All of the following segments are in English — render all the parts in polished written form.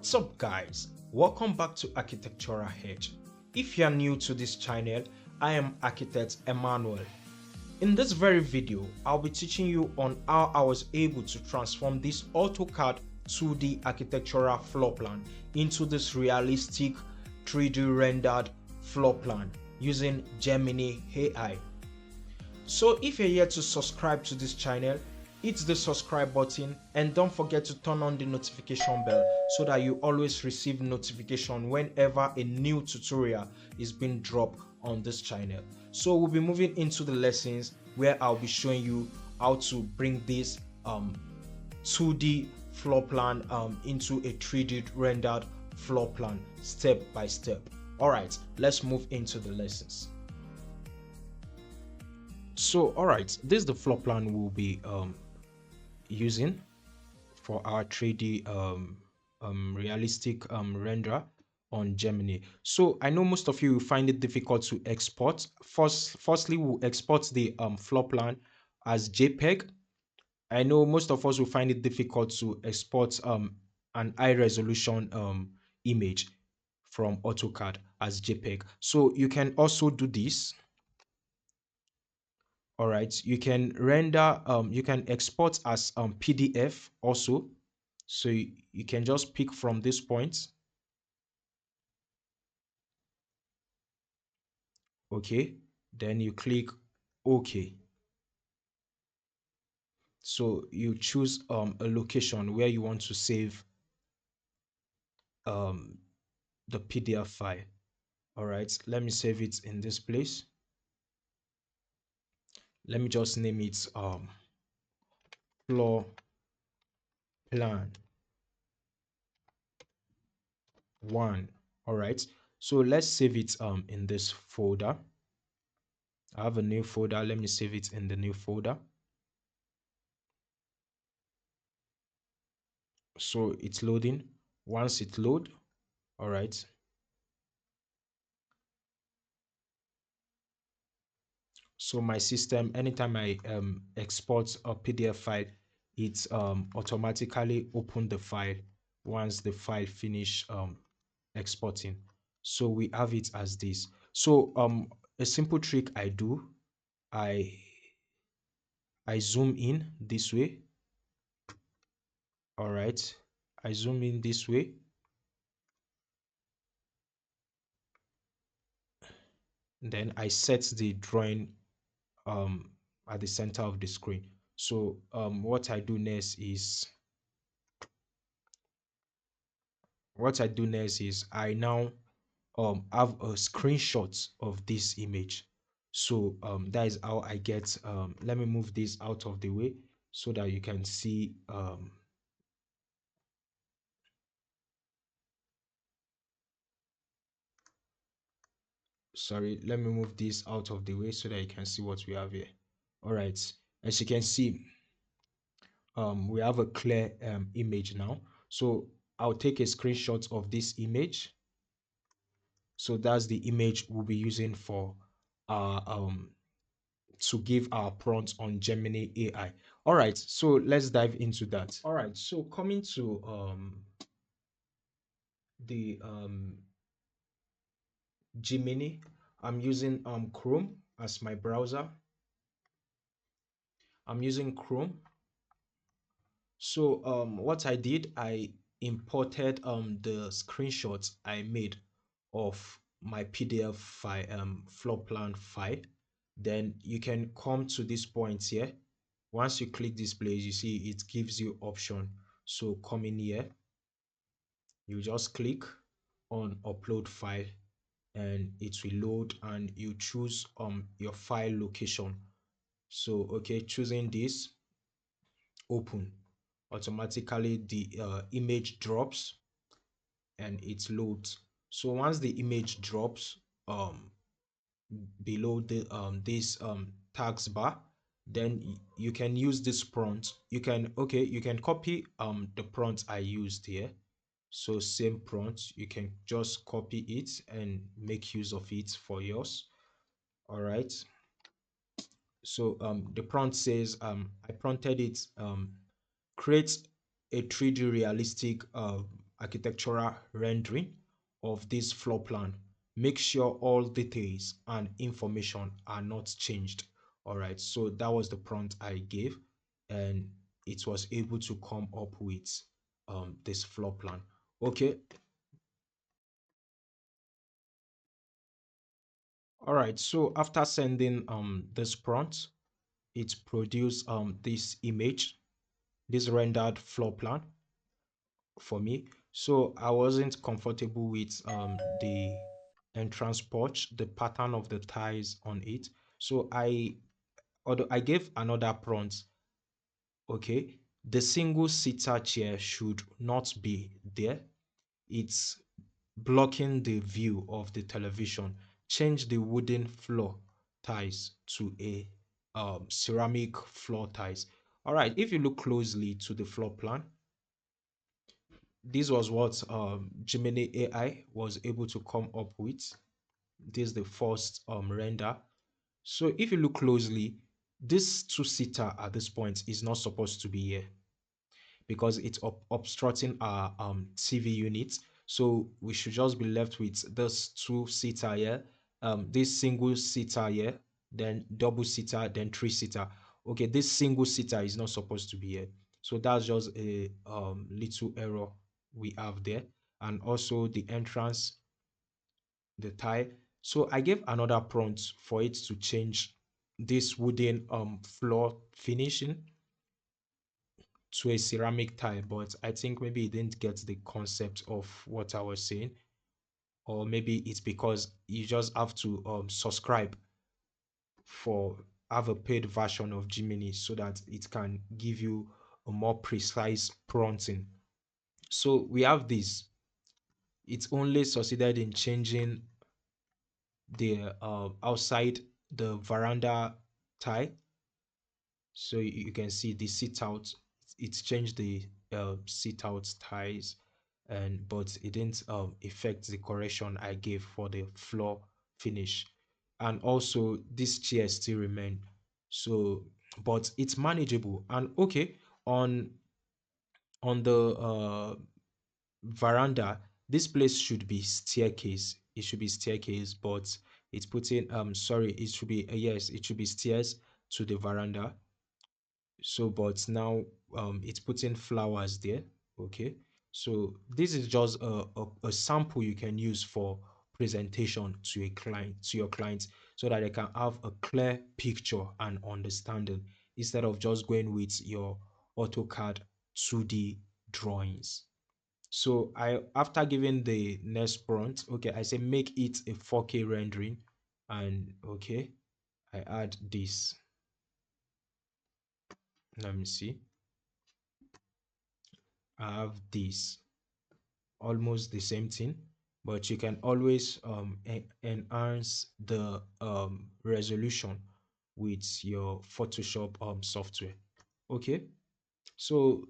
What's up guys, welcome back to Architectural Edge. If you are new to this channel, I am Architect Emmanuel. In this very video, I'll be teaching you on how I was able to transform this AutoCAD 2D architectural floor plan into this realistic 3D rendered floor plan using Gemini AI. So if you're here to subscribe to this channel, hit the subscribe button and don't forget to turn on the notification bell so that you always receive notification whenever a new tutorial is being dropped on this channel. So we'll be moving into the lessons where I'll be showing you how to bring this 2D floor plan into a 3D rendered floor plan step by step. Alright, let's move into the lessons. So alright, this is the floor plan we'll be using for our 3D realistic render on Gemini. So I know most of you will find it difficult to export. Firstly, we'll export the floor plan as JPEG. I know most of us will find it difficult to export an high resolution image from AutoCAD as JPEG. So you can also do this. All right, you can render you can export as PDF also. So you can just pick from this point. Okay, then you click OK. So you choose a location where you want to save um the PDF file. All right, let me save it in this place. Let me just name it floor plan 1. All right, so let's save it in this folder. I have a new folder. Let me save it in the new folder. So it's loading. Once it load, all right, so my system, anytime I export a PDF file, it automatically open the file once the file finish exporting. So we have it as this. So a simple trick I do, I zoom in this way. All right, I zoom in this way. Then I set the drawing at the center of the screen. So what I do next is I now have a screenshot of this image. So that is how I get let me move this out of the way so that you can see sorry, let me move this out of the way so that you can see what we have here. All right, as you can see, we have a clear image now. So I'll take a screenshot of this image. So that's the image we'll be using for our to give our prompt on Gemini AI. All right, so let's dive into that. All right, so coming to the Gemini, I'm using Chrome as my browser. I'm using Chrome. So what I did, I imported the screenshots I made of my PDF file, floor plan file. Then you can come to this point here. Once you click this place, you see it gives you option. So come in here, you just click on upload file and it will load and you choose your file location. So okay, choosing this, open, automatically the image drops and it loads. So once the image drops below the this tags bar, then you can use this prompt. You can copy the prompt I used here. So same prompt, you can just copy it and make use of it for yours. All right, so the prompt says I prompted it create a 3D realistic architectural rendering of this floor plan. Make sure all details and information are not changed. All right, so that was the prompt I gave, and it was able to come up with this floor plan. Okay. All right, so after sending this prompt, it produced this image, this rendered floor plan for me. So I wasn't comfortable with the entrance porch, the pattern of the tiles on it. So although I gave another prompt, okay, the single seater chair should not be there. It's blocking the view of the television. Change the wooden floor tiles to a ceramic floor tiles. All right, if you look closely to the floor plan, this was what Gemini AI was able to come up with. This is the first render. So if you look closely, this two-seater at this point is not supposed to be here because it's obstructing our TV unit. So we should just be left with this two-seater here, this single-seater here, then double-seater, then three-seater. Okay, this single-seater is not supposed to be here. So that's just a little error we have there. And also the entrance, the tie. So I gave another prompt for it to change this wooden floor finishing to a ceramic tile, but I think maybe he didn't get the concept of what I was saying, or maybe it's because you just have to subscribe for have a paid version of Gemini so that it can give you a more precise prompting. So we have this. It's only succeeded in changing the outside the veranda tile. So you can see the sit out, it's changed the sit out ties, and but it didn't affect the correction I gave for the floor finish. And also this chair still remain. So but it's manageable. And okay, on the veranda, this place should be staircase. It should be staircase, but it's putting sorry, it should be yes, it should be stairs to the veranda. So but now it's putting flowers there. Okay, so this is just a sample you can use for presentation to a client, to your clients, so that they can have a clear picture and understanding instead of just going with your AutoCAD 2D drawings. So I after giving the next prompt, okay, I say make it a 4K rendering, and okay, I add this. Let me see. I have this, almost the same thing, but you can always enhance the resolution with your Photoshop software. Okay, so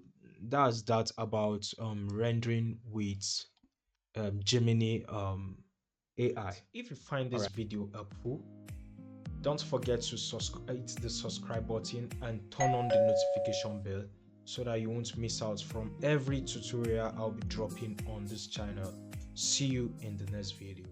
that's that about rendering with Gemini AI. If you find All this right. video helpful, don't forget to hit the subscribe button and turn on the notification bell so that you won't miss out from every tutorial I'll be dropping on this channel. See you in the next video.